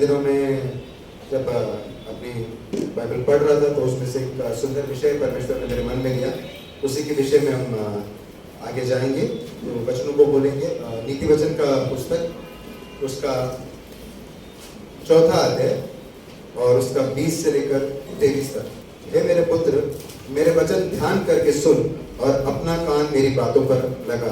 दिनों में जब अपनी बाइबल पढ़ रहा था तो उसमें से एक सुंदर विषय परमेश्वर ने मेरे मन में लिया, उसी के विषय में हम आगे जाएंगे, तो वचनों को बोलेंगे। नीति वचन का पुस्तक, उसका 4था अध्याय और उसका 20 से लेकर 23 तक। हे मेरे पुत्र, मेरे वचन ध्यान करके सुन और अपना कान मेरी बातों पर लगा।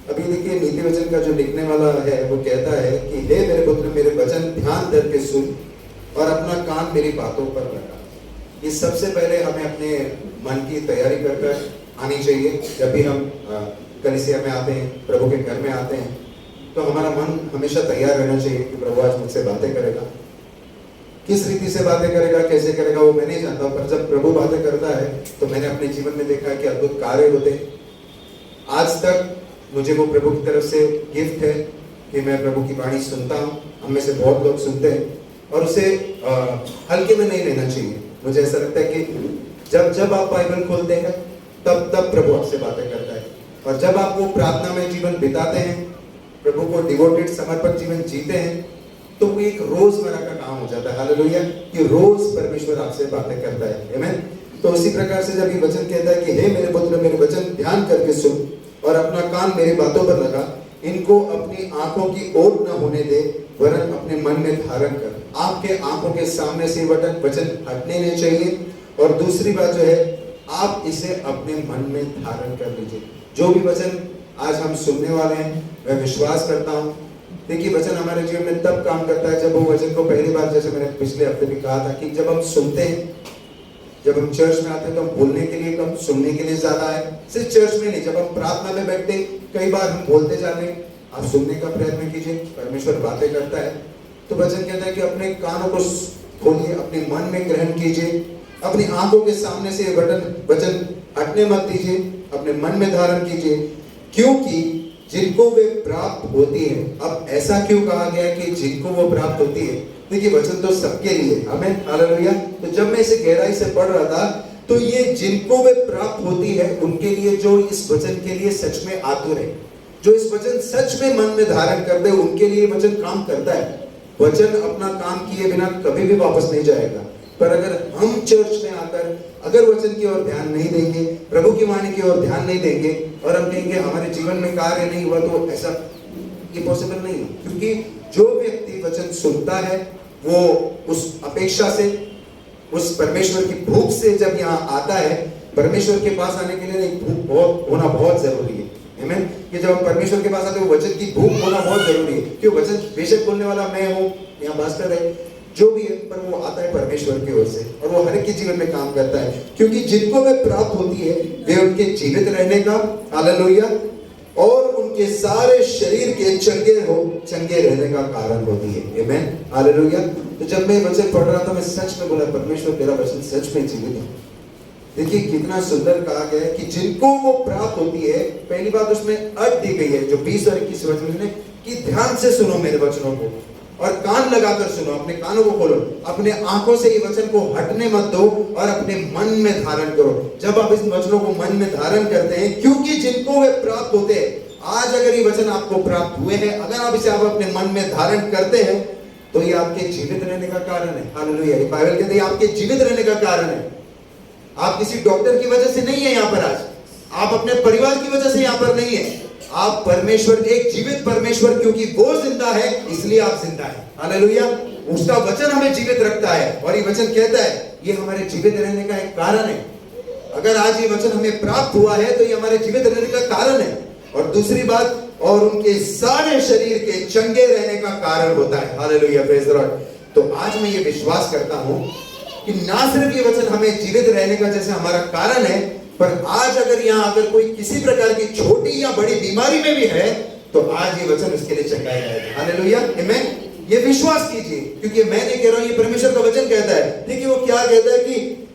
अभी देखिए, नीति वचन का जो लिखने वाला है वो कहता है कि हे मेरे पुत्र, मेरे वचन ध्यान करके सुन और अपना कान मेरी बातों पर लगा। ये सबसे पहले हमें अपने मन की तैयारी कर आनी चाहिए। जब भी हम कलीसिया में आते हैं, प्रभु के घर में आते हैं, तो हमारा मन हमेशा तैयार रहना चाहिए कि प्रभु आज मुझसे बातें करेगा। किस रीति से बातें करेगा, कैसे करेगा, वो मैं नहीं जानता, पर जब प्रभु बातें करता है तो मैंने अपने जीवन में देखा है कि अद्भुत कार्य होते हैं। आज तक मुझे वो प्रभु की तरफ से गिफ्ट है कि मैं प्रभु की वाणी सुनता हूँ। हम में से बहुत लोग सुनते हैं और उसे हल्के में नहीं लेना चाहिए। मुझे ऐसा लगता है कि जब जब आप बाइबल खोलते हैं तब तब प्रभु आपसे बातें करता है, और जब आप वो प्रार्थना में जीवन बिताते हैं, प्रभु को डिवोटेड समर्पक जीवन जीते हैं, तो वो एक रोजमर्रा का काम हो जाता है। हालेलुया, कि रोज परमेश्वर आपसे बातें करता है। आमीन। तो उसी प्रकार से जब ये वचन कहता है कि हे मेरे पुत्र, मेरे वचन ध्यान करके सुन और अपना कान मेरी बातों पर लगा, इनको अपनी आंखों की ओर न होने दे, वरन अपने मन में धारण कर। आपके आंखों के सामने से वचन हटने नहीं चाहिए। और दूसरी बात जो है, आप इसे अपने मन में धारण कर लीजिए। जो भी वचन आज हम सुनने वाले हैं, मैं विश्वास करता हूँ, देखिए वचन हमारे जीवन में तब काम करता है जब वो वचन को पहली बार, जैसे मैंने पिछले हफ्ते भी कहा था, कि जब हम सुनते हैं, जब हम चर्च में आते हैं तो हम बोलने के लिए कम, सुनने के लिए ज्यादा है। सिर्फ चर्च में नहीं, जब हम प्रार्थना में बैठते कई बार हम बोलते जा रहे हैं, आप सुनने का प्रयत्न कीजिए। परमेश्वर बातें करता है तो वचन कहता है कि अपने कानों को खोलिए, अपने मन में ग्रहण कीजिए, अपनी आंखों के सामने से वचन हटने मत दीजिए, अपने मन में धारण कीजिए, क्योंकि जिनको वे प्राप्त होती है। अब ऐसा क्यों कहा गया कि जिनको वो प्राप्त होती है? देखिए वचन तो सबके लिए, आमीन, हालेलुया। तो जब मैं इसे गहराई से पढ़ रहा था तो ये जिनको वे प्राप्त होती है, उनके लिए जो इस वचन के लिए सच में आतुर है, जो इस वचन सच में मन में धारण कर दे, उनके लिए वचन काम करता है। वचन अपना काम किए बिना कभी भी वापस नहीं जाएगा। पर अगर हम चर्च में आकर अगर वचन की ओर ध्यान नहीं देंगे, प्रभु की वाणी की ओर ध्यान नहीं देंगे, और हम कहेंगे हमारे जीवन में कार्य नहीं हुआ, तो ऐसा ये पॉसिबल नहीं है। क्योंकि जो व्यक्ति वचन सुनता है वो उस अपेक्षा से, उस परमेश्वर की भूख से जब यहाँ आता है, परमेश्वर के पास आने के लिए एक भूख होना बहुत जरूरी है। आमीन। कि जब हम परमेश्वर के पास आते हैं, वचन की भूख होना बहुत जरूरी है। क्योंकि वचन बेशक बोलने वाला मैं हूँ, यहाँ भास्कर है, जो भी है, पर वो आता है परमेश्वर की ओर से, और वो हर एक के जीवन में काम करता है। क्योंकि जिनको वे प्राप्त होती है, वे उनके जीवित रहने का, हालेलुया, और उनके सारे शरीर के चंगे रहने का कारण होती है। आमीन, हालेलुया। तो जब मैं वचन पढ़ रहा था, मैं सच में बोला, परमेश्वर तेरा वचन सच में जीवित है। देखिए कितना सुंदर कहा गया है कि जिनको वो प्राप्त होती है। पहली बात उसमें अर्थ दी गई है, जो 20 और 21 वचन में, कि ध्यान से सुनो मेरे वचनों को और कान लगाकर सुनो, अपने कानों को खोलो, अपने आंखों से ये वचन को हटने मत दो, और अपने मन में धारण करो। जब आप इस वचनों को मन में धारण करते हैं, क्योंकि जिनको वे प्राप्त होते हैं, आज अगर ये वचन आपको प्राप्त हुए हैं, अगर आप इसे आप अपने मन में धारण करते हैं, तो ये आपके जीवित रहने का कारण है। हालेलुया। बाइबल कहते हैं आपके जीवित रहने का कारण है। आप किसी डॉक्टर की वजह से नहीं है यहाँ पर आज, आप अपने परिवार की वजह से यहाँ पर नहीं है, आप परमेश्वर, एक जीवित परमेश्वर, क्योंकि वो जिंदा है इसलिए आप जिंदा है। हालेलुया। उसका वचन हमें जीवित रखता है, और ये वचन कहता है ये हमारे जीवित रहने का एक कारण है। अगर आज ये वचन हमें प्राप्त हुआ है तो ये हमारे जीवित रहने का कारण है। और दूसरी बात, और उनके सारे शरीर के चंगे रहने का कारण होता है। Hallelujah, praise the Lord. तो आज मैं ये विश्वास करता हूं कि ना सिर्फ ये वचन हमें जीवित रहने का जैसे हमारा कारण है, पर आज अगर यहाँ अगर कोई किसी प्रकार की छोटी या बड़ी बीमारी में भी है, तो आज ये वचन उसके लिए चंगाई जाएगा। हालेलुया, आमीन। ये विश्वास कीजिए, क्योंकि मैं नहीं कह रहा हूं, ये परमेश्वर का वचन कहता है। देखिए वो क्या कहता है कि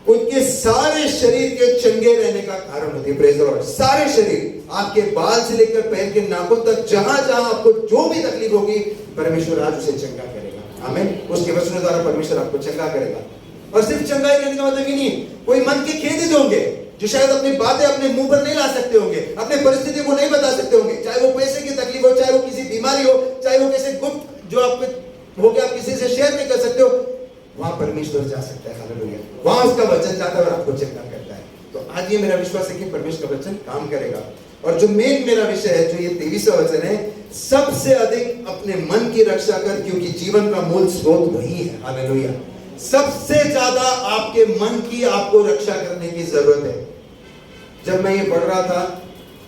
उनके सारे शरीर के चंगे रहने का कारण होती है। Praise the Lord. सारे शरीर, आपके बाल से लेकर पैर के नाखून तक, जहां जहां आपको जो भी तकलीफ होगी, परमेश्वर आज उसे चंगा करेगा। आमीन। उसके वचनों द्वारा परमेश्वर आपको चंगा करेगा। और सिर्फ चंगाई रहने का मतलब ही नहीं, कोई मन के खेदित होंगे जो शायद अपनी बातें अपने मुंह पर नहीं ला सकते होंगे, अपने परिस्थिति को नहीं बता सकते होंगे, चाहे वो पैसे की तकलीफ हो, चाहे वो किसी बीमारी हो, चाहे वो किसी गुप्त जो आपके वो क्या आप किसी से शेयर नहीं कर सकते हो, वहां परमेश्वर जा सकता है। हालेलुया, वहां उसका वचन जाता है और आपको चंगा करता है। तो आज ये मेरा विश्वास है कि परमेश्वर का वचन काम करेगा। और जो मेन मेरा विषय है, जो ये 23वां वचन है, सबसे अधिक अपने मन की रक्षा कर, क्योंकि जीवन का मूल स्रोत वही है। हालेलुया, सबसे ज्यादा आपके मन की आपको रक्षा करने की जरूरत है। जब मैं ये पढ़ रहा था,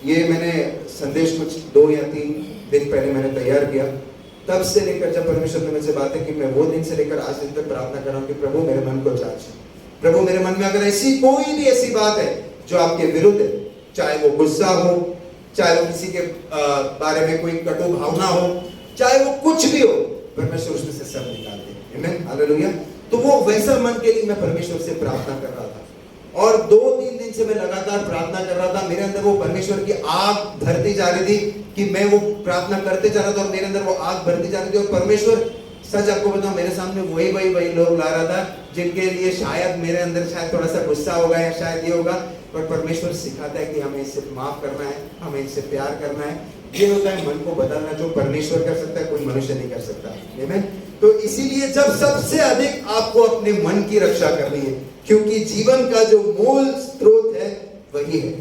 ये मैंने संदेश कुछ 2 या 3 दिन पहले मैंने तैयार किया, तब से लेकर जब परमेश्वर ने मुझसे बातें की, मैं वो दिन से लेकर आज दिन तक प्रार्थना कर रहा हूं कि प्रभु मेरे मन को जांच, प्रभु मेरे मन में अगर ऐसी कोई भी ऐसी बात है जो आपके विरुद्ध है, चाहे वो गुस्सा हो, चाहे वो किसी के बारे में कोई कटु भावना हो, चाहे वो कुछ भी हो, परमेश्वर उसमें से सब निकाल दे। आमीन, हालेलुया। तो वो वैसा मन के लिए मैं परमेश्वर से प्रार्थना कर रहा था, और 2-3 दिन से मैं लगातार प्रार्थना कर रहा था। मेरे अंदर वो परमेश्वर की आग भरती जा रही थी कि मैं वो प्रार्थना करते जा रहा था और मेरे अंदर वो आग भरती जा रही थी। और परमेश्वर, सच आपको बताऊं, मेरे सामने वही लोग ला रहा था जिनके लिए शायद मेरे अंदर शायद थोड़ा सा गुस्सा होगा या शायद ये होगा, पर परमेश्वर सिखाता है कि हमें इससे माफ करना है, हमें इससे प्यार करना है। ये होता है मन को बदलना, जो परमेश्वर कर सकता है, कोई मनुष्य नहीं कर सकता। आमीन। तो इसीलिए जब सबसे अधिक आपको अपने मन की रक्षा करनी है, क्योंकि जीवन का जो मूल स्रोत है वही है,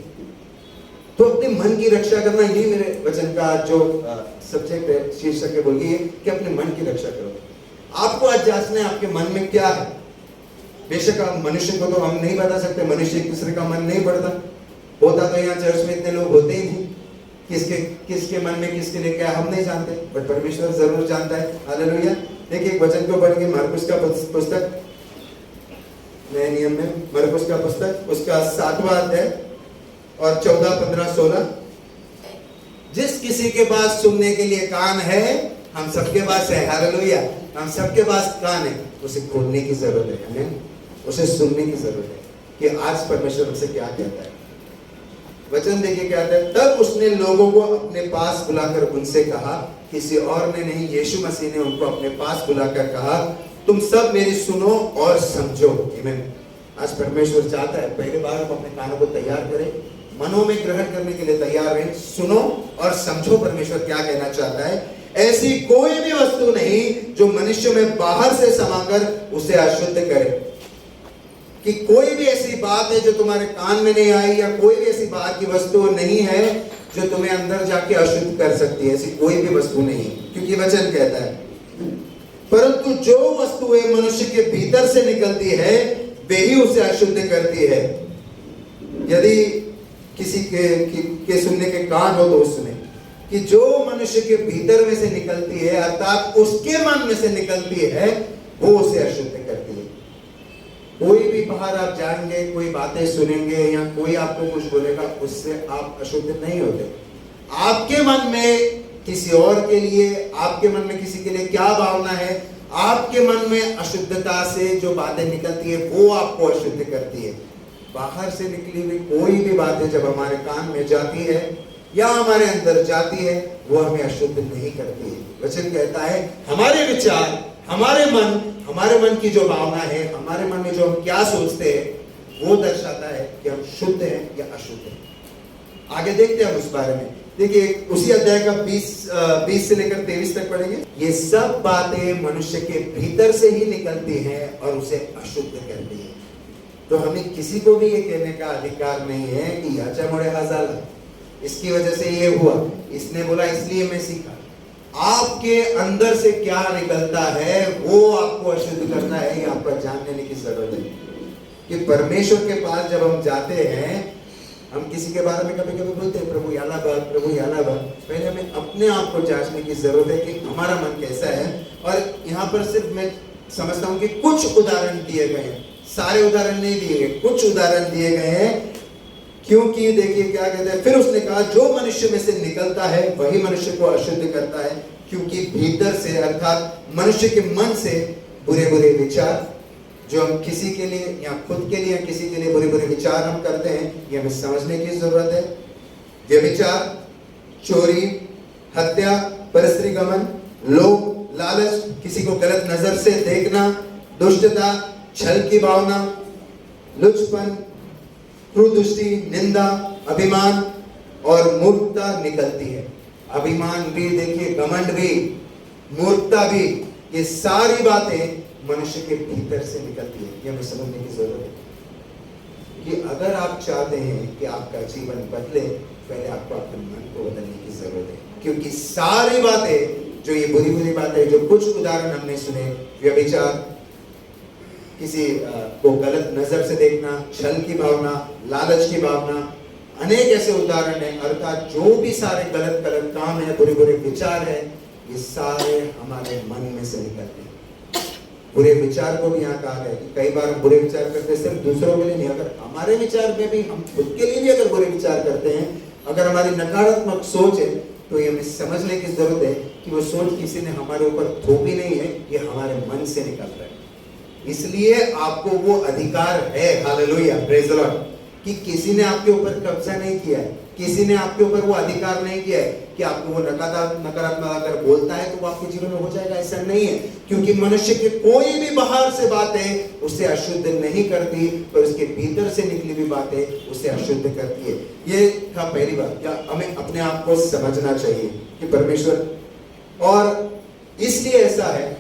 तो अपने मन की रक्षा करना, यही मेरे वचन का जो सब्जेक्ट है, शीर्षक है, बोलिए कि अपने मन की रक्षा करो। आपको आज जांचना है आपके मन में क्या है। बेशक आप मनुष्य को तो हम नहीं बता सकते, मनुष्य एक दूसरे का मन नहीं पढ़ता, होता तो यहाँ चर्च में इतने लोग होते ही नहीं, किसके मन में किसके लिए क्या हम नहीं जानते, बट परमेश्वर जरूर जानता है। हालेलुया। देखिए एक वचन को पढ़ेंगे, मार्कुस का पुस्तक, नए नियम में मरकुस का पुस्तक, उसका 7वां अध्याय और 14, 15, 16। जिस किसी के पास सुनने के लिए कान है, हम सबके पास है, हालेलुया, हम सबके पास कान है, उसे खोलने की जरूरत है, हमें उसे सुनने की जरूरत है कि आज परमेश्वर हमसे क्या कहता है। वचन देखिए क्या है, तब उसने लोगों को अपने पास बुलाकर उनसे कहा, किसी और ने नहीं, यीशु मसीह ने उनको अपने पास बुलाकर कहा, तुम सब मेरी सुनो और समझो। आमीन। आज परमेश्वर चाहता है पहली बार हम अपने कानों को तैयार करें, मनों में ग्रहण करने के लिए तैयार रहें, सुनो और समझो परमेश्वर क्या कहना चाहता है। ऐसी कोई भी वस्तु नहीं जो मनुष्य में बाहर से समाकर उसे अशुद्ध करे, कि कोई भी ऐसी बात है जो तुम्हारे कान में नहीं आई, या कोई भी ऐसी बात की वस्तु नहीं है जो तुम्हें अंदर जाके अशुद्ध कर सकती है, ऐसी कोई भी वस्तु नहीं, क्योंकि वचन कहता है, परंतु जो वस्तुएं मनुष्य के भीतर से निकलती है वे ही उसे अशुद्ध करती है। यदि किसी के सुनने के कान हो तो सुने कि जो मनुष्य के भीतर में से निकलती है, अर्थात उसके मन में से निकलती है, वो उसे अशुद्ध करती है। कोई भी बाहर आप जाएंगे, कोई बातें सुनेंगे या कोई आपको कुछ बोलेगा, उससे आप अशुद्ध नहीं होते। आपके मन में किसी और के लिए, आपके मन में किसी के लिए क्या भावना है, आपके मन में अशुद्धता से जो बातें निकलती है वो आपको अशुद्ध करती है। बाहर से निकली हुई कोई भी बातें जब हमारे कान में जाती है या हमारे अंदर जाती है, वो हमें अशुद्ध नहीं करती है। वचन कहता है हमारे विचार, हमारे मन की जो भावना है, हमारे मन में जो हम क्या सोचते हैं, वो दर्शाता है कि हम शुद्ध हैं या अशुद्ध हैं। आगे देखते हैं हम उस बारे में। देखिए उसी अध्याय का 20 से लेकर 23 तक पढ़ेंगे। ये सब बातें मनुष्य के भीतर से ही निकलती हैं और उसे अशुद्ध करती है। तो हमें किसी को भी ये कहने का अधिकार नहीं है कि याच्यामुळे हा झाला, इसकी वजह से ये हुआ, इसने बोला इसलिए मैं सीखा। आपके अंदर से क्या निकलता है वो आपको अशुद्ध करना है, ये आपको जान लेने की जरूरत है कि परमेश्वर के पास जब हम जाते हैं, हम किसी के बारे में कभी कभी बोलते हैं प्रभु याला बा, प्रभु याला बा। पहले हमें अपने आप को जांचने की जरूरत है कि हमारा मन कैसा है। और यहाँ पर सिर्फ मैं समझता हूँ कि कुछ उदाहरण दिए गए हैं, सारे उदाहरण नहीं दिए गए, कुछ उदाहरण दिए गए हैं। क्योंकि देखिए क्या कहते हैं, फिर उसने कहा जो मनुष्य में से निकलता है वही मनुष्य को अशुद्ध करता है, क्योंकि भीतर से अर्थात मनुष्य के मन से बुरे बुरे विचार, जो हम किसी के लिए या खुद के लिए या किसी के लिए बुरे बुरे विचार हम करते हैं, ये हमें समझने की जरूरत है। व्यभिचार, चोरी, हत्या, परस्त्री गमन, लोभ, लालच, किसी को गलत नजर से देखना, दुष्टता, छल की भावना, लुचपन, क्रूर दृष्टि, निंदा, अभिमान और मूर्खता निकलती है। अभिमान भी देखिए, घमंड भी, मूर्खता भी, ये सारी बातें मनुष्य के भीतर से निकलती है। ये हमें समझने की जरूरत है कि अगर आप चाहते हैं कि आपका जीवन बदले, पहले आपको अपने मन को बदलने की जरूरत है। क्योंकि सारी बातें जो ये बुरी बुरी बातें, जो कुछ उदाहरण हमने सुने, व्यभिचार, किसी को गलत नजर से देखना, छल की भावना, लालच की भावना, अनेक ऐसे उदाहरण हैं। अर्थात जो भी सारे गलत गलत काम है, बुरे बुरे विचार है, ये सारे हमारे मन में से निकलते हैं। बुरे विचार को भी यहाँ कहा गया कि कई बार हम बुरे विचार करते हैं सिर्फ दूसरों के लिए नहीं, अगर हमारे विचार में भी, हम खुद के लिए भी अगर बुरे विचार करते हैं, अगर हमारी नकारात्मक सोच है, तो ये हमें समझने की जरूरत है कि वो सोच किसी ने हमारे ऊपर थोपी नहीं है, ये हमारे मन से निकल रहा है। इसलिए आपको वो अधिकार है, हालेलुया, प्रेज द लॉर्ड, कि किसी ने आपके ऊपर कब्जा नहीं किया है, किसी ने आपके ऊपर वो अधिकार नहीं किया है कि आपको वो नकारात्मक अगर बोलता है तो वो आपके जीवन में हो जाएगा, ऐसा नहीं है। क्योंकि मनुष्य की कोई भी बाहर से बातें उसे अशुद्ध नहीं करती, पर उसके भीतर से निकली हुई बातें उसे अशुद्ध करती है। ये था पहली बात, क्या हमें अपने आप को समझना चाहिए कि परमेश्वर, और इसलिए ऐसा है,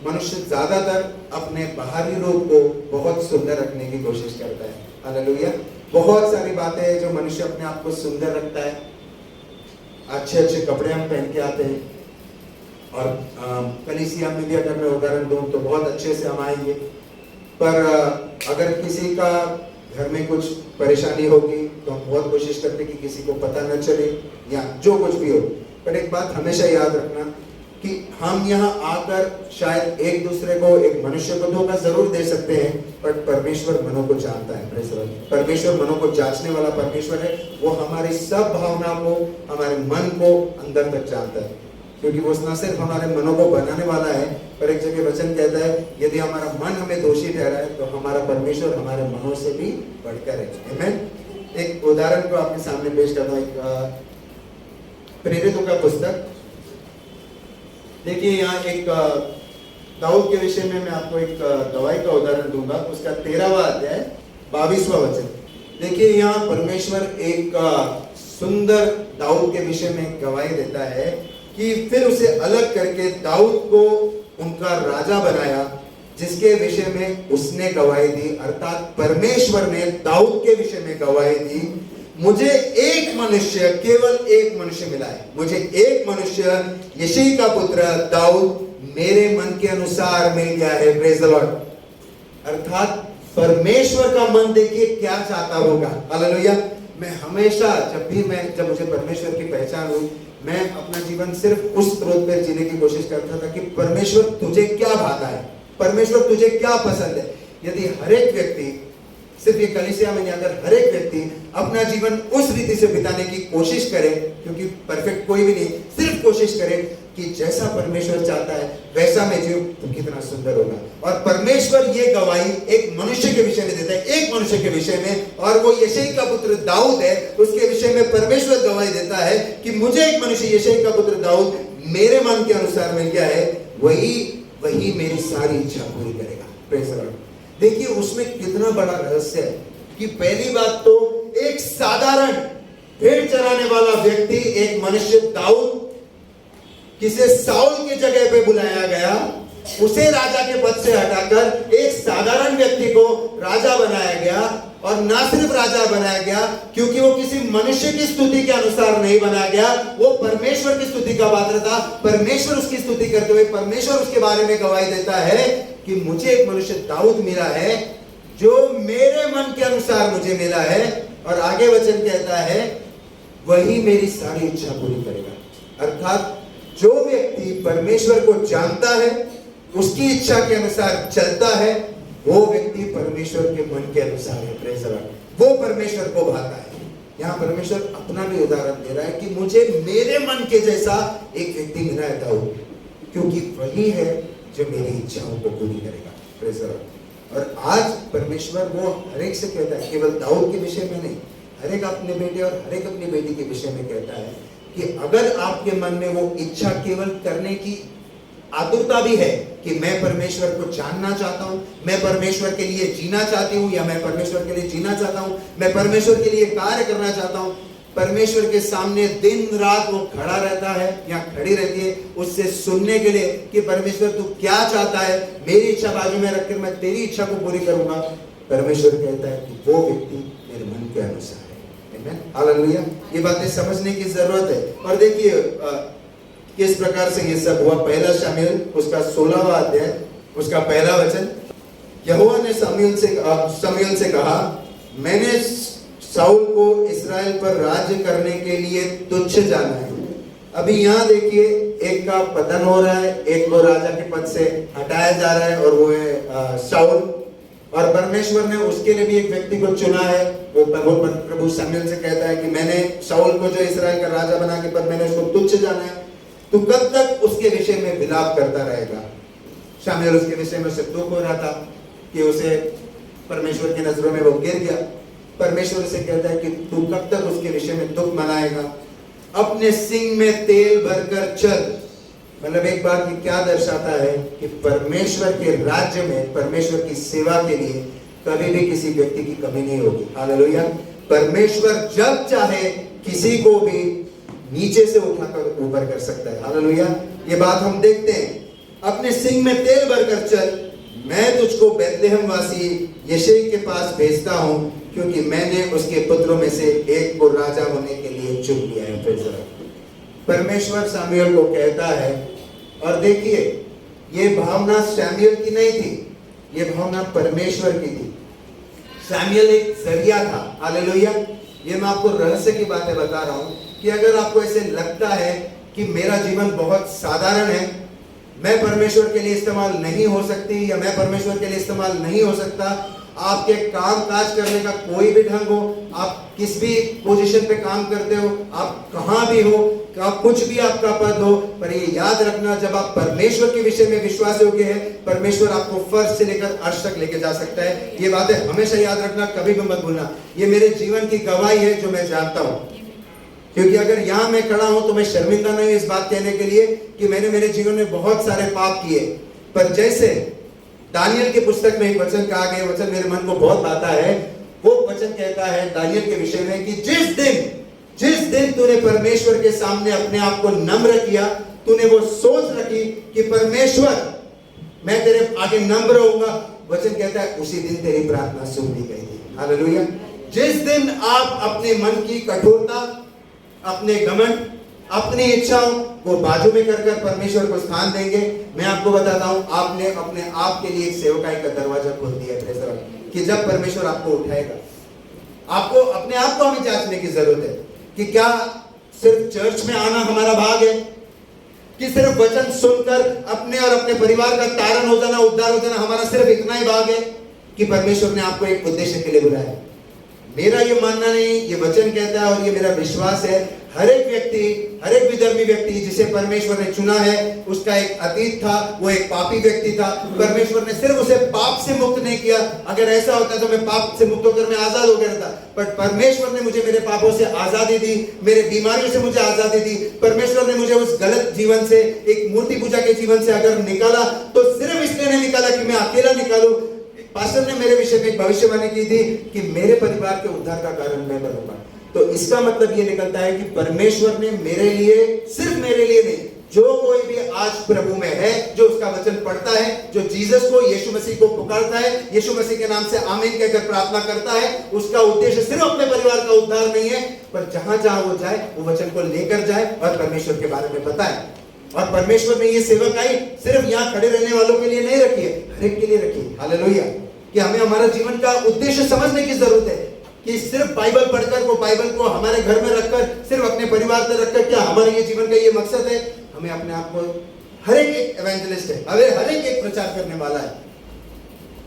मनुष्य ज्यादातर अपने बाहरी रूप को बहुत सुंदर रखने की कोशिश करता है, हालेलुया। बहुत सारी बातें हैं जो मनुष्य अपने आप को सुंदर रखता है, अच्छे अच्छे कपड़े हम पहन के आते हैं, और कलीसिया में भी अगर मैं उदाहरण दूं तो बहुत अच्छे से हम आएंगे, पर अगर किसी का घर में कुछ परेशानी होगी तो हम बहुत कोशिश करते कि किसी को पता न चले, या जो कुछ भी हो। पर एक बात हमेशा याद रखना कि हम यहाँ आकर शायद एक दूसरे को, एक मनुष्य को धोखा जरूर दे सकते हैं, पर परमेश्वर मनों को जानता है। परमेश्वर मनों को जांचने वाला परमेश्वर है। वो हमारी सब भावना को, हमारे मन को अंदर तक जानता है, क्योंकि वो न सिर्फ हमारे मनों को बनाने वाला है, पर एक जगह वचन कहता है यदि हमारा मन हमें दोषी ठहराए तो हमारा परमेश्वर हमारे मनों से भी बढ़कर है। आमीन। एक उदाहरण को आपके सामने पेश करता हूँ, एक प्रेरितों का पुस्तक। देखिए यहाँ एक दाऊद के विषय में मैं आपको एक गवाही का उदाहरण दूंगा, उसका 13वां अध्याय 22वां वचन। देखिए यहाँ परमेश्वर एक सुंदर दाऊद के विषय में गवाही देता है कि फिर उसे अलग करके दाऊद को उनका राजा बनाया, जिसके विषय में उसने गवाही दी, अर्थात परमेश्वर ने दाऊद के विषय में गवाही दी, मुझे एक मनुष्य, केवल एक मनुष्य मिला है, मुझे एक मनुष्य यिशै का पुत्र दाऊद मेरे मन के अनुसार मिल गया है। Praise the Lord. अर्थात परमेश्वर का मन देखिए क्या चाहता होगा, हालेलुया। मैं हमेशा जब मुझे परमेश्वर की पहचान हुई, मैं अपना जीवन सिर्फ उस स्रोत पर जीने की कोशिश करता था कि परमेश्वर तुझे क्या भाता है, परमेश्वर तुझे क्या पसंद है। यदि हर एक व्यक्ति, सिर्फ ये कलीसिया में नहीं, अगर हर एक व्यक्ति अपना जीवन उस रीति से बिताने की कोशिश करे, क्योंकि परफेक्ट कोई भी नहीं, सिर्फ कोशिश करे कि जैसा परमेश्वर चाहता है वैसा मैं जीऊं, तो कितना सुंदर होगा। और परमेश्वर ये गवाही एक मनुष्य के विषय में देता है, एक मनुष्य के विषय में, और वो यिशै का पुत्र दाऊद है। उसके विषय में परमेश्वर गवाही देता है कि मुझे एक मनुष्य यिशै का पुत्र दाऊद मेरे मन के अनुसार मिल गया है, वही मेरी सारी इच्छा पूरी करेगा। Praise the Lord. देखिए उसमें कितना बड़ा रहस्य है कि पहली बात तो एक साधारण भेड़ चराने वाला व्यक्ति, एक मनुष्य दाऊद, किसे साउल की जगह पे बुलाया गया, उसे राजा के पद से हटाकर एक साधारण व्यक्ति को राजा बनाया गया। और ना सिर्फ राजा बनाया गया, क्योंकि वो किसी मनुष्य की स्तुति के अनुसार नहीं बनाया गया, वो परमेश्वर की स्तुति का पात्र था। परमेश्वर उसकी स्तुति करते हुए परमेश्वर उसके बारे में गवाही देता है कि मुझे एक मनुष्य दाऊद मिला है जो मेरे मन के अनुसार मुझे मिला है। और आगे वचन कहता है वही मेरी सारी इच्छा पूरी करेगा। अर्थात जो व्यक्ति परमेश्वर को जानता है, उसकी इच्छा के अनुसार चलता है, वो व्यक्ति परमेश्वर के मन के अनुसार है। Praise the Lord. वो परमेश्वर को भाता है। यहाँ परमेश्वर अपना भी उदाहरण दे रहा है कि मुझे मेरे मन के जैसा एक व्यक्ति मिला है दाऊद, क्योंकि वही है जो मेरी इच्छाओं को पूरी करेगा। Praise the Lord. और आज परमेश्वर वो हर एक से कहता है, केवल दाऊद के विषय में नहीं, हर एक अपने बेटे और हर एक अपनी बेटी के विषय में कहता है कि अगर आपके मन में वो इच्छा केवल करने की आतुरता भी है कि मैं परमेश्वर को जानना चाहता हूं, मैं परमेश्वर के लिए जीना चाहती हूं, या मैं परमेश्वर के लिए जीना चाहता हूं, मैं परमेश्वर के लिए कार्य करना चाहता हूं, परमेश्वर के सामने दिन रात वो खड़ा रहता है या खड़ी रहती है उससे सुनने के लिए कि परमेश्वर तू क्या चाहता है, मेरी इच्छा बाजू में रखकर मैं तेरी इच्छा को पूरी करूंगा। परमेश्वर कहता है कि वो व्यक्ति मेरे मन के अनुसार है। आमीन, हालेलुया। ये बातें समझने की जरूरत है। और देखिए किस प्रकार से ये सब हुआ। पहला शमूएल उसका 16वां अध्याय उसका पहला वचन, यहोवा ने शमूएल से कहा, मैंने शाऊल को इस्राएल पर राज्य करने के लिए तुच्छ जाना है। अभी यहाँ देखिए एक का पतन हो रहा है, एक को राजा के पद से हटाया जा रहा है और वो है शाऊल। और परमेश्वर ने उसके लिए भी एक व्यक्ति को चुना है। वो प्रभु शमूएल से कहता है कि मैंने शाऊल को जो इस्राएल का राजा बना के पर मैंने उसको तुच्छ जाना है। तो कब तक उसके विषय में विलाप करता रहेगा। शमूएल उसके विषय में उसे दुख हो रहा था कि उसे परमेश्वर की नजरों में वो गिर गया। परमेश्वर से कहता है कि तू कब तक उसके विषय में दुख मनाएगा। अपने सिंग में तेल भरकर चल। मतलब एक बात ये क्या दर्शाता है कि परमेश्वर के राज्य में परमेश्वर की सेवा के लिए कभी भी किसी व्यक्ति की कमी नहीं होगी। हालेलुया। परमेश्वर जब चाहे किसी को भी नीचे से उठाकर ऊपर कर सकता है। हालेलुया। ये बात हम देखते हैं। अपने सिंग में तेल भरकर चल, मैं तुझको बैतलहम वासी यिशै के पास भेजता हूं, क्योंकि मैंने उसके पुत्रों में से एक को राजा होने के लिए चुन लिया है। परमेश्वर शमूएल को कहता है, और देखिए ये भावना शमूएल की नहीं थी, ये भावना परमेश्वर की थी। शमूएल एक जरिया था। हालेलुया। ये मैं आपको रहस्य की बातें बता रहा हूं कि अगर आपको ऐसे लगता है कि मेरा जीवन बहुत साधारण है, मैं परमेश्वर के लिए इस्तेमाल नहीं हो सकती या मैं परमेश्वर के लिए इस्तेमाल नहीं हो सकता, आपके काम काज करने का कोई भी ढंग हो, आप किस भी पोजीशन पे काम करते हो, आप कहां भी हो, कुछ भी आपका पद हो, पर ये याद रखना जब आप परमेश्वर के विषय में विश्वास योग्य है, परमेश्वर आपको फर्श से लेकर अर्श तक लेके जा सकता है। ये बातें हमेशा याद रखना, कभी भी मत भूलना। ये मेरे जीवन की गवाही है जो मैं जानता हूं, क्योंकि अगर यहां मैं खड़ा हूं तो मैं शर्मिंदा नहीं हूं इस बात कहने के लिए कि मैंने मेरे जीवन में बहुत सारे पाप किए। पर जैसे दानियल की पुस्तक में एक वचन कहा गया, वचन मेरे मन को बहुत भाता है। वो वचन कहता है दानियल के विषय में कि जिस दिन तूने परमेश्वर के सामने अपने आप को नम्र किया, तूने वो सोच रखी कि परमेश्वर मैं तेरे आगे नम्र होऊंगा, वचन कहता है उसी दिन तेरी प्रार्थना सुन ली गई थी। हालेलुया। जिस दिन आप अपने मन की कठोरता, अपने घमंड, अपनी इच्छाओं को बाजू में कर परमेश्वर को स्थान देंगे, मैं आपको बताता हूं आपने अपने आप के लिए एक सेवकाई का दरवाजा खोल दिया है कि जब परमेश्वर आपको उठाएगा, आपको अपने आप को हमें जांचने की जरूरत है कि क्या सिर्फ चर्च में आना हमारा भाग है, कि सिर्फ वचन सुनकर अपने और अपने परिवार का तारण हो जाना, उद्धार हो जाना हमारा सिर्फ इतना ही भाग है, कि परमेश्वर ने आपको एक उद्देश्य के लिए बुलाया। मेरा ये मानना नहीं, ये वचन कहता है और ये मेरा विश्वास है, हर एक व्यक्ति, हर एक विधर्मी व्यक्ति जिसे परमेश्वर ने चुना है, उसका एक अतीत था, वो एक पापी व्यक्ति था। परमेश्वर ने सिर्फ उसे पाप से मुक्त नहीं किया, अगर ऐसा होता तो मैं पाप से मुक्त होकर मैं आजाद हो गया था, बट परमेश्वर ने मुझे मेरे पापों से आजादी दी, मेरे बीमारियों से मुझे आजादी दी। परमेश्वर ने मुझे उस गलत जीवन से, एक मूर्ति पूजा के जीवन से अगर निकाला तो सिर्फ इसलिए नहीं निकाला कि मैं अकेला निकालूं। पास्टर ने मेरे विषय में एक भविष्यवाणी की थी कि मेरे परिवार के उद्धार का कारण मैं बनूंगा। तो इसका मतलब ये निकलता है कि परमेश्वर ने मेरे लिए, सिर्फ मेरे लिए नहीं, जो कोई भी आज प्रभु में है, जो उसका वचन पढ़ता है, जो जीसस को, यीशु मसीह को पुकारता है, यीशु मसीह के नाम से आमीन कहकर प्रार्थना करता है, उसका उद्देश्य सिर्फ अपने परिवार का उद्धार नहीं है, पर जहां जहां वो जाए वो वचन को लेकर जाए और परमेश्वर के बारे में बताए। और परमेश्वर ने ये सेवकाई सिर्फ यहाँ खड़े रहने वालों के लिए नहीं रखी है, हर एक के लिए रखी है। हालेलुया। कि हमें हमारा जीवन का उद्देश्य समझने की जरूरत है कि सिर्फ बाइबल पढ़कर को, बाइबल को हमारे घर में रखकर, सिर्फ अपने परिवार में रखकर क्या हमारे ये जीवन का ये मकसद है? हमें अपने आप को, हर एक एवेंजलिस्ट है, हर एक प्रचार करने वाला है।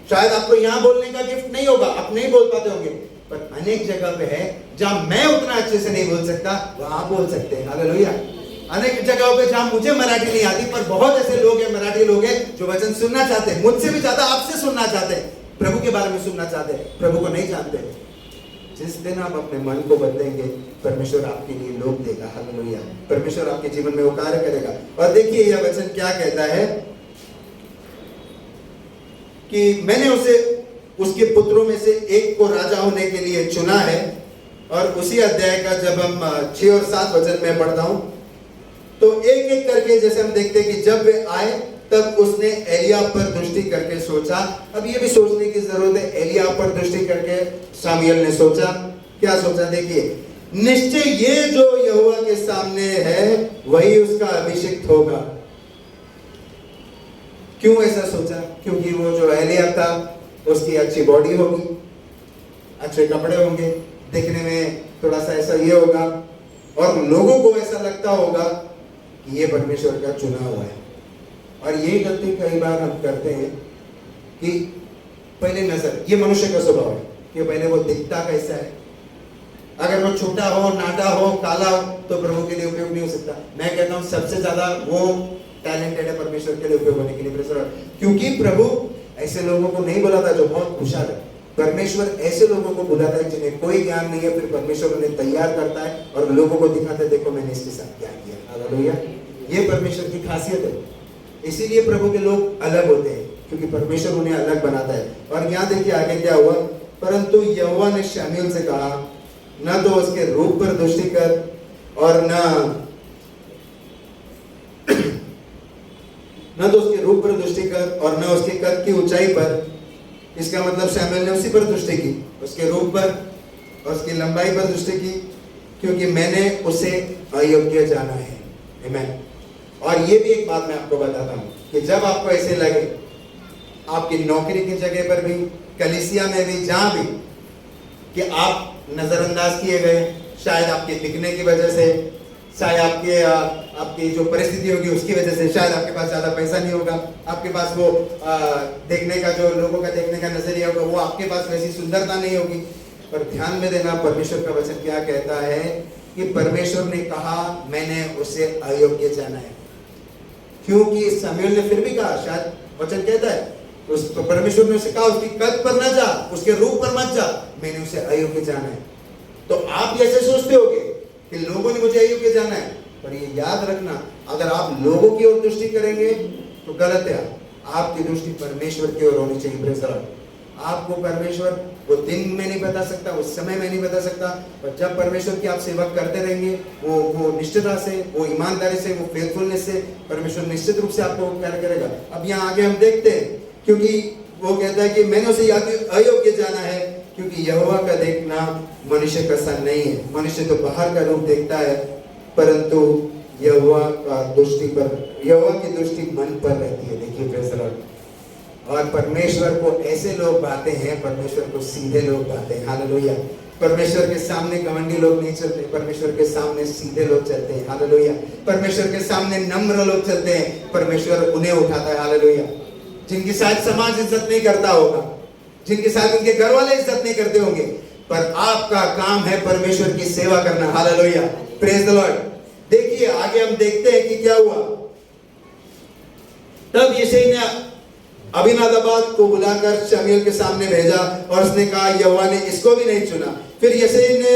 शायद आपको यहाँ बोलने का गिफ्ट नहीं होगा, आप नहीं बोल पाते होंगे, पर अनेक जगह पे है जहां मैं उतना अच्छे से नहीं बोल सकता, वहां आप बोल सकते हैं। हालेलुया। अनेक जगहों पे जहां मुझे मराठी नहीं आती, पर बहुत ऐसे लोग हैं, मराठी लोग हैं जो वचन सुनना चाहते हैं, मुझसे भी ज्यादा आपसे सुनना चाहते हैं, प्रभु के बारे में सुनना चाहते हैं, प्रभु को नहीं जानते। जिस दिन आप अपने मन को बदलेंगे, परमेश्वर आपके लिए लोग देगा। हालेलुया। परमेश्वर आपके जीवन में वो कार्य करेगा। और देखिए यह वचन क्या कहता है कि मैंने उसे, उसके पुत्रों में से एक को राजा होने के लिए चुना है, और उसी अध्याय का जब हम 6 और 7 वचन में पढ़ता हूं, तो एक एक करके जैसे हम देखते हैं कि जब वे आए तब उसने एलियाब पर दृष्टि करके सोचा। अब ये भी सोचने की जरूरत है, एलियाब पर दृष्टि करके शामूएल ने सोचा। क्या सोचा? देखिए, निश्चय ये जो यहोवा के सामने है वही उसका अभिषिक्त होगा। क्यों ऐसा सोचा? क्योंकि वो जो एलियाब था उसकी अच्छी बॉडी होगी, अच्छे कपड़े होंगे, देखने में थोड़ा सा ऐसा ये होगा, और लोगों को ऐसा लगता होगा कि ये परमेश्वर का चुना हुआ है। और यही गलती कई बार हम करते हैं कि पहले नजर, ये मनुष्य का स्वभाव है कि पहले वो दिखता कैसा है। अगर वो छोटा हो, नाटा हो, काला हो तो प्रभु के लिए उपयोग नहीं हो सकता। मैं कहता हूं सबसे ज्यादा वो टैलेंटेड है परमेश्वर के लिए उपयोग होने के लिए, क्योंकि प्रभु ऐसे लोगों को नहीं बुलाता जो बहुत खुशहाल है। परमेश्वर ऐसे लोगों को बुलाता है जिन्हें कोई ज्ञान नहीं है, फिर परमेश्वर उन्हें तैयार करता है और लोगों को दिखाता है, देखो मैंने इसके साथ क्या किया। हालेलुया, ये परमेश्वर की खासियत है। इसीलिए प्रभु के लोग अलग होते हैं, क्योंकि परमेश्वर उन्हें अलग बनाता है। और यहाँ देखिए आगे क्या हुआ, परंतु यहोवा ने शामूएल से कहा, न तो उसके रूप पर दृष्टि कर और न तो उसके रूप पर दृष्टि कर और न उसके कद की ऊंचाई पर। इसका मतलब शामूएल ने उसी पर दृष्टि की, उसके रूप पर और उसकी लंबाई पर दृष्टि की, क्योंकि मैंने उसे अयोग्य जाना है। आमीन। और ये भी एक बात मैं आपको बताता हूं कि जब आपको ऐसे लगे, आपकी नौकरी की जगह पर भी, कलीसिया में भी, जहां भी, कि आप नजरअंदाज किए गए, शायद आपके दिखने की वजह से, शायद आपकी जो परिस्थिति होगी उसकी वजह से, शायद आपके पास ज्यादा पैसा नहीं होगा, आपके पास वो देखने का जो लोगों का देखने का नजरिया होगा, वो आपके पास वैसी सुंदरता नहीं होगी। पर ध्यान में देना, परमेश्वर का वचन क्या कहता है कि परमेश्वर ने कहा मैंने उसे अयोग्य जाना है। क्योंकि शामूएल ने फिर भी कहा, शायद वचन कहता है उस परमेश्वर ने उसे कहा उसकी कद पर न जा, उसके रूप पर मत जा, मैंने उसे अयोग्य जाना है। तो आप ऐसे सोचते होगे कि लोगों ने मुझे अयोग्य जाना है, पर ये याद रखना, अगर आप लोगों की ओर दृष्टि करेंगे तो गलत है। आपकी दृष्टि परमेश्वर की ओर होनी चाहिए। Praise the Lord. आपको परमेश्वर वो दिन में नहीं बता सकता, उस समय में नहीं बता सकता, पर जब परमेश्वर की आप सेवा करते रहेंगे, वो निष्ठता से, वो ईमानदारी से, वो फेथफुलनेस से, परमेश्वर निश्चित रूप से आपको प्यार करेगा। अब यहाँ आगे हम देखते हैं, क्योंकि वो कहता है कि मैंने उसे अयोग्य जाना है, क्योंकि यहोवा का देखना मनुष्य का सा नहीं है। मनुष्य तो बाहर का रूप देखता है, परंतु यहोवा की दृष्टि मन पर रहती है। देखिए प्रेज़ द लॉर्ड। और परमेश्वर को ऐसे लोग पाते हैं, परमेश्वर को सीधे लोग पाते हैं। हालेलुया। परमेश्वर के सामने घमंडी लोग नहीं चलते, परमेश्वर के सामने सीधे लोग चलते हैं। हालेलुया। परमेश्वर के सामने नम्र लोग चलते हैं, परमेश्वर उन्हें उठाता है। हालेलुया। जिनकी शायद समाज इज्जत नहीं करता होगा, जिनके साथ उनके घर वाले इज्जत नहीं करते होंगे, पर आपका काम है परमेश्वर की सेवा करना। हालेलुया। Praise the Lord. देखिए आगे हम देखते हैं कि क्या हुआ। तब यिशै ने अबीनादाब को बुलाकर शामूएल के सामने भेजा और उसने कहा यहोवा ने इसको भी नहीं चुना। फिर यिशै ने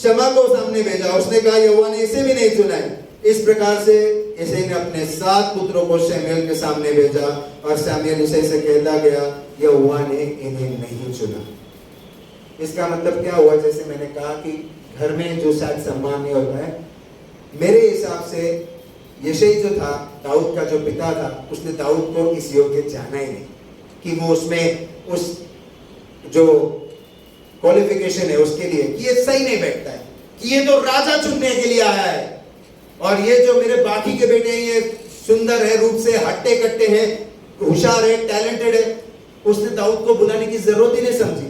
शमा को सामने भेजा, उसने कहा यहोवा ने इसे भी नहीं चुना है। इस प्रकार से यिशै ने अपने 7 पुत्रों को शामूएल के सामने भेजा और शामूएल यिशै से कहता गया यहोवा ने इन्हें नहीं चुना। इसका मतलब क्या हुआ? जैसे मैंने कहा कि घर में जो शायद सम्मान नहीं होता है, मेरे हिसाब से यिशै जो था, दाऊद का जो पिता था, उसने दाऊद को इस योग्य जाना ही नहीं कि वो उसमें उस जो क्वालिफिकेशन है उसके लिए कि ये सही नहीं बैठता है, कि ये तो राजा चुनने के लिए आया है, और ये जो मेरे बाकी के बेटे हैं ये सुंदर है, रूप से हट्टे कट्टे हैं, होशियार है, टैलेंटेड है। उसने दाऊद को बुलाने की जरूरत ही नहीं समझी।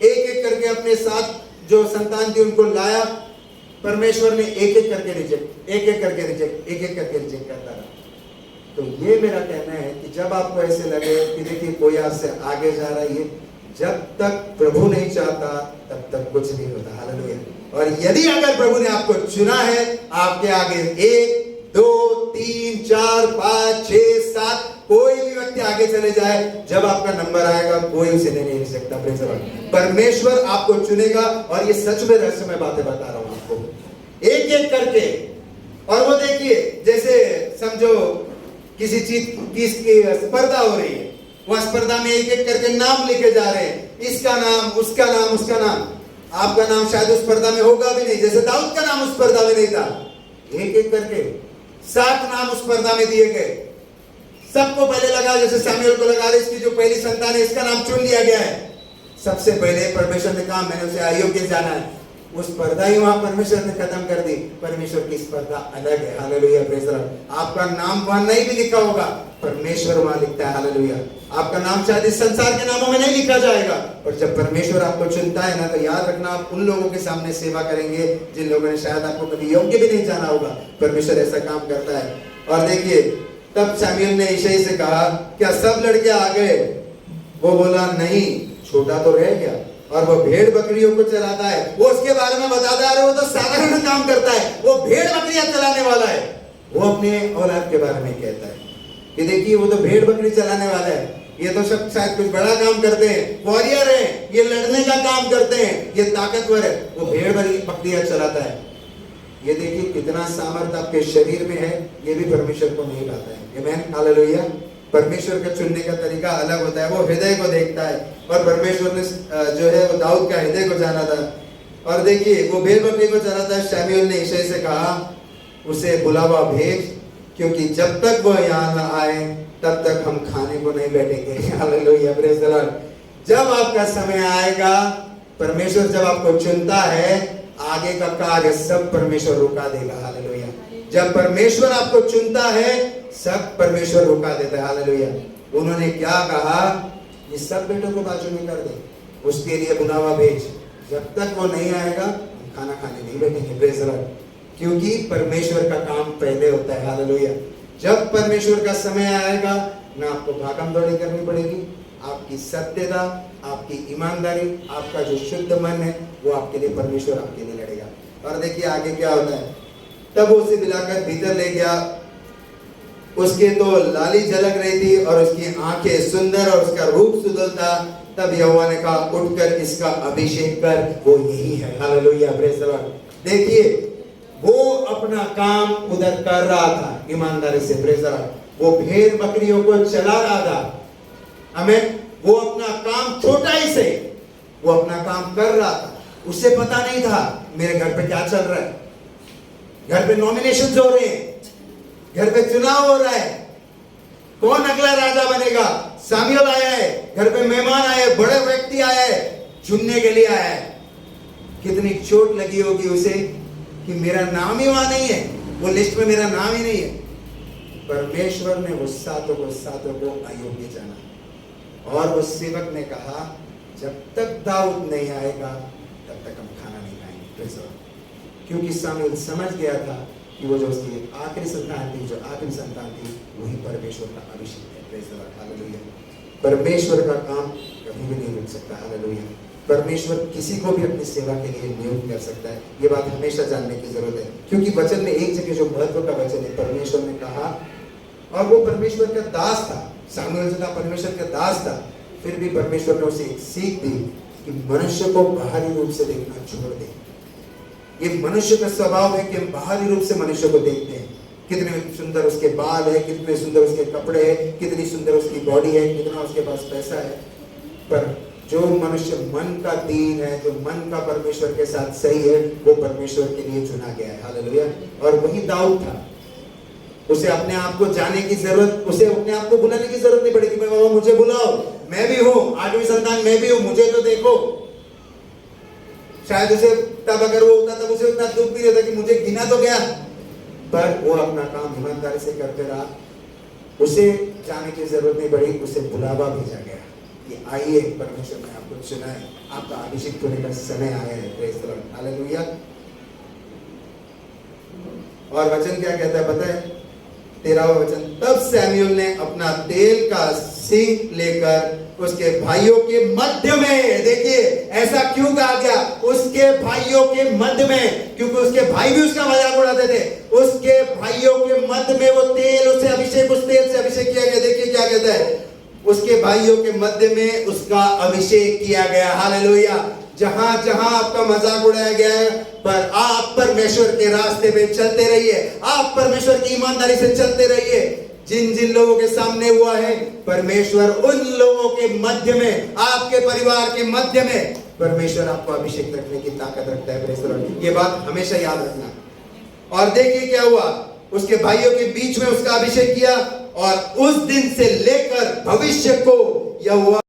एक एक करके अपने साथ जो संतान थी उनको लाया। परमेश्वर ने एक एक करके रिजेक्ट करता रहा। तो ये मेरा कहना है कि जब आपको ऐसे लगे कि देखिए कोई आपसे आगे जा रहा है, जब तक प्रभु नहीं चाहता तब तक कुछ नहीं होता। हालेलुया। और यदि अगर प्रभु ने आपको चुना है, आपके आगे 1 2 3 4 5 6 7 कोई भी व्यक्ति आगे चले जाए, जब आपका नंबर आएगा कोई उसे नहीं सकता। Praise the Lord. परमेश्वर आपको चुनेगा, और ये सच में रहस्यमय बातें बता रहा हूं आपको, एक एक करके। और वो देखिए, जैसे समझो किसी चीज की स्पर्धा हो रही है, वह स्पर्धा में एक एक करके नाम लिखे जा रहे हैं, इसका नाम, उसका नाम, उसका नाम। आपका नाम शायद उस स्पर्धा में होगा भी नहीं, जैसे दाऊद का नाम उस स्पर्धा में नहीं था। एक एक करके 7 नाम उस स्पर्धा में दिए गए। सबको पहले लगा, जैसे सैमुएल को लगा रहे इसकी जो पहली संतान है इसका नाम चुन लिया गया है। सबसे पहले परमेश्वर ने कहा मैंने उसे अयोग्य जाना है। वो स्पर्धा ही वहां परमेश्वर ने खत्म कर दी। परमेश्वर की स्पर्धा अलग है। Hallelujah, praise the Lord. आपका नाम वहां नहीं भी लिखा होगा, परमेश्वर वहां लिखता है। हालेलुया। आपका नाम शायद इस संसार के नामों में नहीं लिखा जाएगा, पर जब परमेश्वर आपको चुनता है ना, तो याद रखना आप उन लोगों के सामने सेवा करेंगे जिन लोगों ने शायद आपको कभी योग्य भी नहीं जाना होगा। परमेश्वर ऐसा काम करता है। और देखिए, तब शमूएल ने यिशै से कहा क्या सब लड़के आ गए? वो बोला नहीं, छोटा तो रह गया और वो भेड़ बकरियों को चलाता है। वो उसके बारे में बताता है, वो तो साधारण काम करता है, वो भेड़ बकरियां चलाने वाला है। वो अपने औलाद के बारे में कहता है कि देखिए वो तो भेड़ बकरी चलाने वाला है, ये तो सब शायद कुछ बड़ा काम करते हैं, वॉरियर है, ये लड़ने का काम करते हैं, ये ताकतवर है, वो भेड़ बकरियां चलाता है। ये देखिए कितना सामर्थ्य आपके शरीर में है, ये भी परमेश्वर को नहीं पाता है। आमीन, हालेलुया। परमेश्वर का चुनने का तरीका अलग होता है। वो हृदय को देखता है, और परमेश्वर ने जो है वो दाऊद का हृदय को जाना था। और देखिए वो भेड़ बकरी को चलाता है। शमूएल ने यिशै से कहा उसे बुलावा भेज, क्योंकि जब तक वो यहाँ न आए तब तक हम खाने को नहीं बैठेंगे। Hallelujah, praise the Lord. जब आपका समय आएगा, परमेश्वर जब आपको चुनता है, आगे का कार्य सब परमेश्वर रुका देगा। हालेलुया। जब परमेश्वर आपको चुनता है, सब परमेश्वर रुका देता है। हालेलुया। उन्होंने क्या कहा, ये सब बेटों को बाजू में कर दे, उसके लिए बुलावा भेज, जब तक वो नहीं आएगा हम खाना खाने नहीं बैठेंगे। Praise the Lord. क्योंकि परमेश्वर का काम पहले होता है। हालेलुया। जब परमेश्वर का समय आएगा, ना आपको भागम दौड़ी करनी पड़ेगी, आपकी सत्यता, आपकी ईमानदारी, आपका जो शुद्ध मन है, वो आपके लिए परमेश्वर आपके लिए लड़ेगा। और देखिए आगे क्या होता है। तब उसे दिलाकर भीतर ले गया, उसके तो लाली झलक रही थी और उसकी आंखें सुंदर और उसका रूप सुंदर था। तब यहोवा ने कहा उठकर इसका अभिषेक कर, वो यही है। Hallelujah, praise the Lord. देखिए वो अपना काम उधर कर रहा था ईमानदारी से। Praise the Lord. वो भेड़ बकरियों को चला रहा था। आमीन। वो अपना काम छोटा ही से वो अपना काम कर रहा था। उसे पता नहीं था मेरे घर पे क्या चल रहा है। घर पे नॉमिनेशन हो रहे हैं, घर पे चुनाव हो रहा है, कौन अगला राजा बनेगा। शमूएल आया है, घर पे मेहमान आए, बड़े व्यक्ति आया है, चुनने के लिए आया है। कितनी चोट लगी होगी उसे कि मेरा नाम ही वहां नहीं है, वो लिस्ट में मेरा नाम ही नहीं है। परमेश्वर ने उस सातों को अयोग्य जाना। और उस सेवक ने कहा जब तक दाऊद नहीं आएगा तब तक हम खाना नहीं खाएंगे। क्योंकि शमूएल समझ गया था कि वो जो उसकी आखिरी संतान थी, जो आखिरी संतान थी, वही परमेश्वर का अभिषेक है। Praise the Lord. हालेलुया। परमेश्वर का काम कभी भी नहीं रुक सकता। हालेलुया। परमेश्वर किसी को भी अपनी सेवा के लिए नियुक्त कर सकता है। ये बात हमेशा जानने की जरूरत है, क्योंकि वचन में एक जगह जो महत्व का वचन है, परमेश्वर ने कहा, और वो परमेश्वर का दास था। शमूएल जो था परमेश्वर का दास था, फिर भी परमेश्वर ने उसे एक सीख दी कि मनुष्य को बाहरी रूप से देखना छोड़ दे। ये मनुष्य का स्वभाव है कि हम बाहरी रूप से मनुष्य को देखते हैं, कितने सुंदर उसके बाल है, कितने सुंदर उसके कपड़े हैं, कितनी सुंदर उसकी बॉडी है, कितना उसके पास पैसा है। पर जो मनुष्य मन का दीन है, जो मन का परमेश्वर के साथ सही है, वो परमेश्वर के लिए चुना गया है। हालेलुया। और वही दाऊद था। उसे अपने आप को जाने की जरूरत, उसे अपने आप को बुलाने की जरूरत नहीं पड़ी कि मैं बाबा मुझे बुलाओ, मैं भी हूँ, आठवीं संतान मैं भी हूँ, मुझे तो देखो। शायद उसे तब अगर वो होता तब उसे उतना दुख भी होता कि मुझे गिना तो गया, पर वो अपना काम ईमानदारी से करते रहा। उसे जाने की जरूरत नहीं पड़ी, उसे बुलावा भेजा गया कि आइए, परमेश्वर ने आपको चुना है, आपका अभिषेक होने का समय आया है। Praise the Lord. हालेलुया। और वचन क्या कहता है पता है? 13वां वचन। तब शमूएल ने अपना तेल का सिंक लेकर उसके भाइयों के मध्य में, देखिए ऐसा क्यों कहा गया, उसके भाइयों के मध्य में, क्योंकि उसके भाई भी उसका मजाक उड़ाते थे। उसके भाइयों के मध्य में वो तेल, उसे अभिषेक, उस तेल से अभिषेक किया गया। देखिए क्या कहता है, उसके भाइयों के मध्य में उसका अभिषेक किया गया। हालेलुया। जहां जहां आपका मजाक उड़ाया गया है, पर आप परमेश्वर के रास्ते पे चलते रहिए, आप परमेश्वर की ईमानदारी से चलते रहिए। जिन जिन लोगों के सामने हुआ है, परमेश्वर उन लोगों के मध्य में, आपके परिवार के मध्य में परमेश्वर आपको अभिषेक रखने की ताकत रखता है। Praise the Lord. ये बात हमेशा याद रखना। और देखिए क्या हुआ, उसके भाइयों के बीच में उसका अभिषेक किया और उस दिन से लेकर भविष्य को यहोवा